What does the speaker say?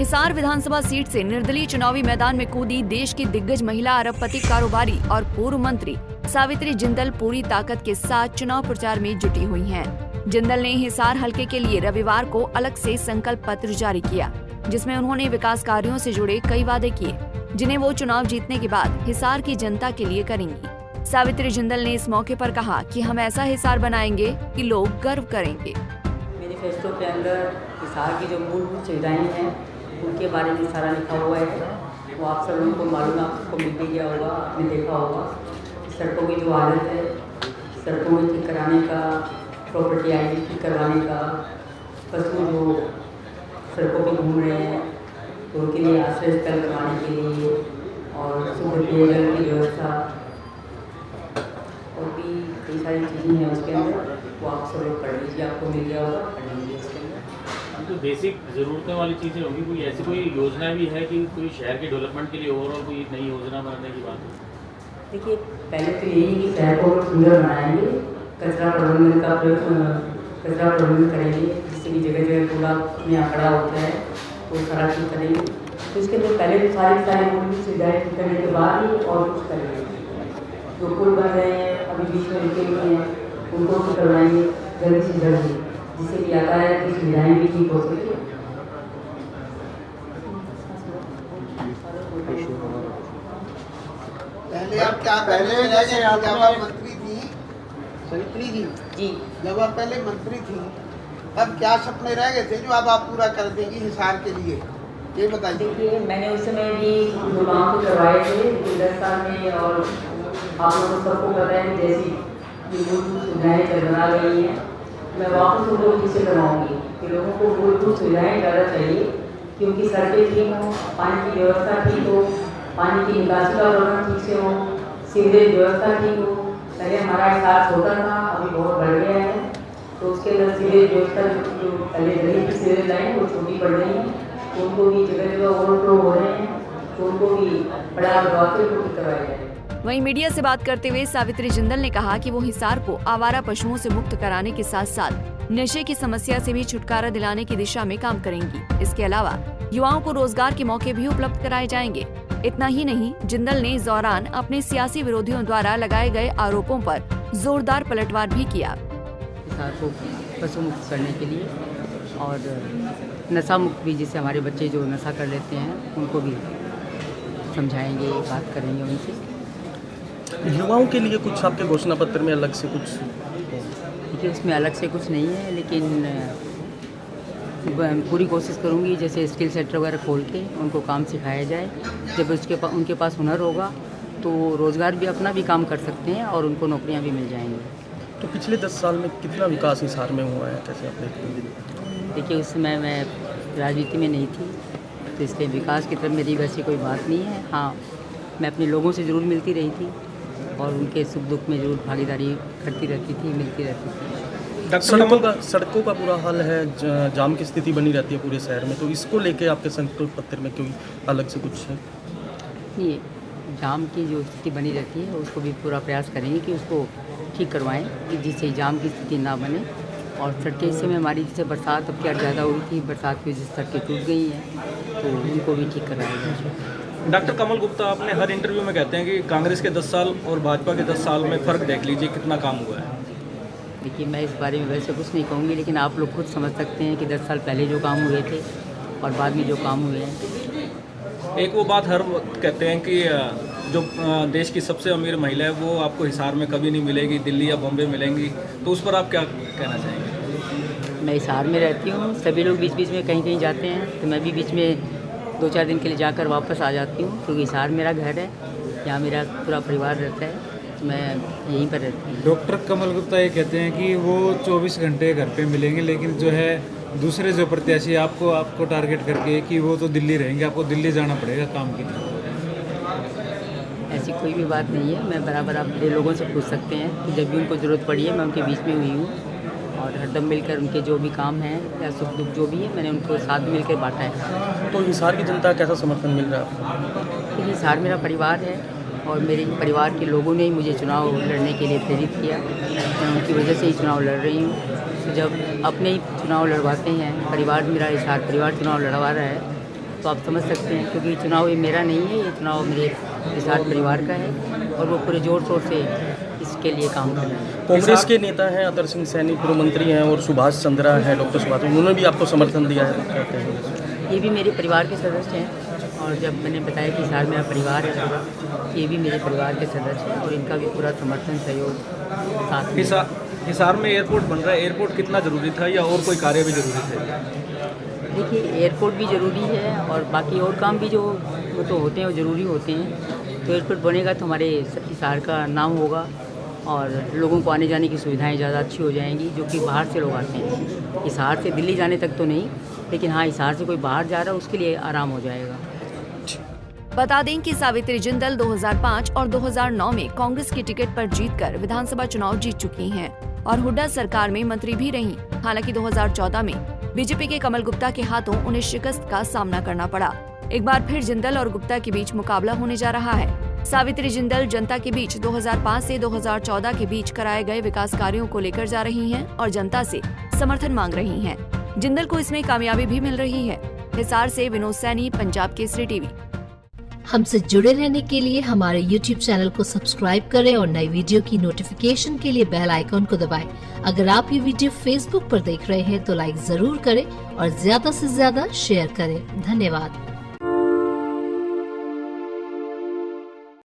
हिसार विधानसभा seat से निर्दलीय चुनावी मैदान में कूदी देश की दिग्गज महिला अरबपति कारोबारी और पूर्व मंत्री सावित्री जिंदल पूरी ताकत के साथ चुनाव प्रचार में जुटी हुई हैं। जिंदल ने हिसार हलके के लिए रविवार को अलग से संकल्प पत्र जारी किया, जिसमें उन्होंने विकास कार्यों से जुड़े कई वादे किए, जिन्हें वो चुनाव जीतने के बाद हिसार की जनता के लिए करेंगी। सावित्री जिंदल ने इस मौके पर कहा कि हम ऐसा हिसार बनाएंगे कि लोग गर्व करेंगे। मैनिफेस्टो के अंदर हिसार की जो मूलभूत सुविधाएं हैं उनके बारे में सारा लिखा हुआ है। वो आप सब लोगों को मालूम है, आपको मिल भी गया होगा, आपने देखा होगा। सड़कों की जो हालत है, सड़कों में ठीक कराने का, प्रॉपर्टी आई ठीक करवाने का, पशु जो सड़कों पे घूम रहे हैं तो उनके लिए आश्रय स्थल करवाने के लिए, और शुद्ध पेयजल की व्यवस्था और भी कई सारी चीज़ें हैं उसके अंदर। वो आप सब लोग पढ़ लीजिए, आपको मिल गया होगा, पढ़ लीजिए उसके अंदर। तो बेसिक ज़रूरतें वाली चीज़ें होंगी। कोई ऐसी कोई योजना भी है कि कोई शहर के डेवलपमेंट के लिए ओवरऑल कोई नई योजना बनाने की बात है? देखिए, पहले तो यही कि शहर को सुंदर बनाएंगे, कचरा प्रबंधन करेंगे, जिससे भी जगह जगह कूड़ा अपने यहाँ खड़ा होता है वो सारा ठीक करेंगे। तो इसके अंदर पहले तो सारी मूलभूत सुविधाएं ठीक करने के बाद ही और कुछ करेंगे। जो पुल बन रहे हैं अभी बीच में रुके हुए हैं उनको ठीक करवाएंगे जल्दी से जल्दी, जिससे कि यातायात की सुविधाएं भी ठीक हो सके। पहले आप क्या पहले जब आप मंत्री थी सावित्री जी, जब आप पहले मंत्री थी तब क्या सपने रह गए थे जो अब आप पूरा कर देंगी हिसार के लिए, ये बताइए। देखिए, मैंने उस समय भी जो काम तो करवाए थे 10 साल में, और आप लोगों को सबको पता है कि जैसी मूलभूत सुविधाएँ बना गई हैं, मैं वापस उन लोगों से करवाऊँगी कि लोगों को मूलभूत सुविधाएँ ज़्यादा चाहिए, क्योंकि सड़कें ठीक हों, पानी की व्यवस्था ठीक हो, पानी की निकासी का प्रबंधन ठीक से हो, सीवरेज व्यवस्था ठीक हो। पहले हमारा हिसार छोटा था, अभी बहुत बढ़ गया है, तो उसके अंदर सीवरेज व्यवस्था जो पहले गली की सीवरेज लाइन वो छोटी पड़ रही है, तो उनको भी जगह जगह ओवरफ्लो हो रहे हैं, तो उनको भी बड़ा करवा के ठीक करवाया जाए। वहीं मीडिया से बात करते हुए सावित्री जिंदल ने कहा कि वो हिसार को आवारा पशुओं से मुक्त कराने के साथ साथ नशे की समस्या से भी छुटकारा दिलाने की दिशा में काम करेंगी। इसके अलावा युवाओं को रोजगार के मौके भी उपलब्ध कराए जाएंगे। इतना ही नहीं, जिंदल ने इस दौरान अपने सियासी विरोधियों द्वारा लगाए गए आरोपों पर जोरदार पलटवार भी किया। हिसार को पशु मुक्त करने के लिए और नशा मुक्त भी, जिससे हमारे बच्चे जो नशा कर लेते हैं उनको भी समझाएंगे, बात करेंगे उनसे। युवाओं के लिए कुछ आपके घोषणा पत्र में अलग से कुछ? देखिए, उसमें अलग से कुछ नहीं है, लेकिन पूरी कोशिश करूंगी जैसे स्किल सेंटर वगैरह खोल के उनको काम सिखाया जाए। जब उनके पास हुनर होगा तो रोज़गार भी अपना भी काम कर सकते हैं और उनको नौकरियां भी मिल जाएंगी। तो पिछले 10 साल में कितना विकास हिसार में हुआ है, कैसे आप देखते हैं? देखिए, उस समय मैं राजनीति में नहीं थी, तो इसलिए विकास की तरफ मेरी वैसी कोई बात नहीं है। हाँ, मैं अपने लोगों से ज़रूर मिलती रही थी और उनके सुख दुख में ज़रूर भागीदारी करती रहती थी, मिलती रहती थी। सड़कों का बुरा हाल है, जाम की स्थिति बनी रहती है पूरे शहर में, तो इसको लेके आपके संकल्प पत्र में कोई अलग से कुछ है? नहीं, जाम की जो स्थिति बनी रहती है उसको भी पूरा प्रयास करेंगे कि उसको ठीक करवाएं, कि जिससे जाम की स्थिति ना बने। और सड़कें इस समय हमारी जैसे बरसात अब क्या ज़्यादा हुई थी, बरसात की वजह से सड़कें टूट गई हैं, तो उनको भी ठीक करवाया जाए। डॉक्टर कमल गुप्ता, आपने हर इंटरव्यू में कहते हैं कि कांग्रेस के 10 साल और भाजपा के 10 साल में फ़र्क देख लीजिए कितना काम हुआ है। देखिए, मैं इस बारे में वैसे कुछ नहीं कहूँगी, लेकिन आप लोग खुद समझ सकते हैं कि 10 साल पहले जो काम हुए थे और बाद में जो काम हुए हैं। एक वो बात हर वक्त कहते हैं कि जो देश की सबसे अमीर महिला है वो आपको हिसार में कभी नहीं मिलेगी, दिल्ली या बॉम्बे मिलेंगी, तो उस पर आप क्या कहना चाहेंगे? मैं हिसार में रहती हूँ, सभी लोग बीच बीच में कहीं कहीं जाते हैं, तो मैं भी बीच में 2-4 दिन के लिए जाकर वापस आ जाती हूँ, क्योंकि हिसार मेरा घर है, यहाँ मेरा पूरा परिवार रहता है, मैं यहीं पर रहती हूँ। डॉक्टर कमल गुप्ता ये कहते हैं कि वो 24 घंटे घर पे मिलेंगे, लेकिन जो है दूसरे जो प्रत्याशी आपको टारगेट करके कि वो तो दिल्ली रहेंगे, आपको दिल्ली जाना पड़ेगा काम के लिए। ऐसी कोई भी बात नहीं है, मैं बराबर आप मेरे लोगों से पूछ सकते हैं कि जब भी उनको ज़रूरत पड़ी है मैं उनके बीच में हुई हूँ, और हरदम मिलकर उनके जो भी काम हैं या सुख दुख जो भी है मैंने उनको साथ मिलकर बांटा है। तो हिसार की जनता कैसा समर्थन मिल रहा है आपको? क्योंकि हिसार मेरा परिवार है और मेरे परिवार के लोगों ने ही मुझे चुनाव लड़ने के लिए प्रेरित किया, मैं उनकी वजह से ही चुनाव लड़ रही हूँ। तो जब अपने ही चुनाव लड़वाते हैं, परिवार मेरा हिसार परिवार चुनाव लड़वा रहा है, तो आप समझ सकते हैं, क्योंकि चुनाव ये मेरा नहीं है, ये चुनाव मेरे हिसार परिवार का है और वो पूरे जोर शोर से इसके लिए काम कर रहे हैं। कांग्रेस के नेता हैं अतर सिंह सैनी, पूर्व मंत्री हैं, और सुभाष चंद्रा है, डॉक्टर सुभाष, उन्होंने भी आपको समर्थन दिया है, कहते हैं। ये भी मेरे परिवार के सदस्य हैं, और जब मैंने बताया कि हिसार मेरा परिवार है पूरा, ये भी मेरे परिवार के सदस्य हैं और इनका भी पूरा समर्थन सहयोग साथ में। हिसार में एयरपोर्ट बन रहा है, एयरपोर्ट कितना ज़रूरी था या और कोई कार्य भी ज़रूरी थे? देखिए, एयरपोर्ट भी ज़रूरी है और बाकी और काम भी जो वो तो होते हैं, वो ज़रूरी होते हैं। तो एयरपोर्ट बनेगा तो हमारे हिसार का नाम होगा और लोगों को आने जाने की सुविधाएं ज़्यादा अच्छी हो जाएंगी, जो कि बाहर से लोग आते हैं। हिसार से दिल्ली जाने तक तो नहीं, लेकिन हाँ, हिसार से कोई बाहर जा रहा है उसके लिए आराम हो जाएगा। बता दें कि सावित्री जिंदल 2005 और 2009 में कांग्रेस की टिकट पर जीतकर विधानसभा चुनाव जीत चुकी हैं और हुड्डा सरकार में मंत्री भी रहीं। हालांकि 2014 में बीजेपी के कमल गुप्ता के हाथों उन्हें शिकस्त का सामना करना पड़ा। एक बार फिर जिंदल और गुप्ता के बीच मुकाबला होने जा रहा है। सावित्री जिंदल जनता के बीच 2005 से 2014 के बीच कराए गए विकास कार्यों को लेकर जा रही हैं और जनता से समर्थन मांग रही हैं। जिंदल को इसमें कामयाबी भी मिल रही है। हिसार से विनोद सैनी, पंजाब केसरी टीवी। हमसे जुड़े रहने के लिए हमारे YouTube चैनल को सब्सक्राइब करें और नई वीडियो की नोटिफिकेशन के लिए बेल आइकॉन को दबाएं। अगर आप ये वीडियो Facebook पर देख रहे हैं तो लाइक जरूर करें और ज्यादा से ज्यादा शेयर करें। धन्यवाद।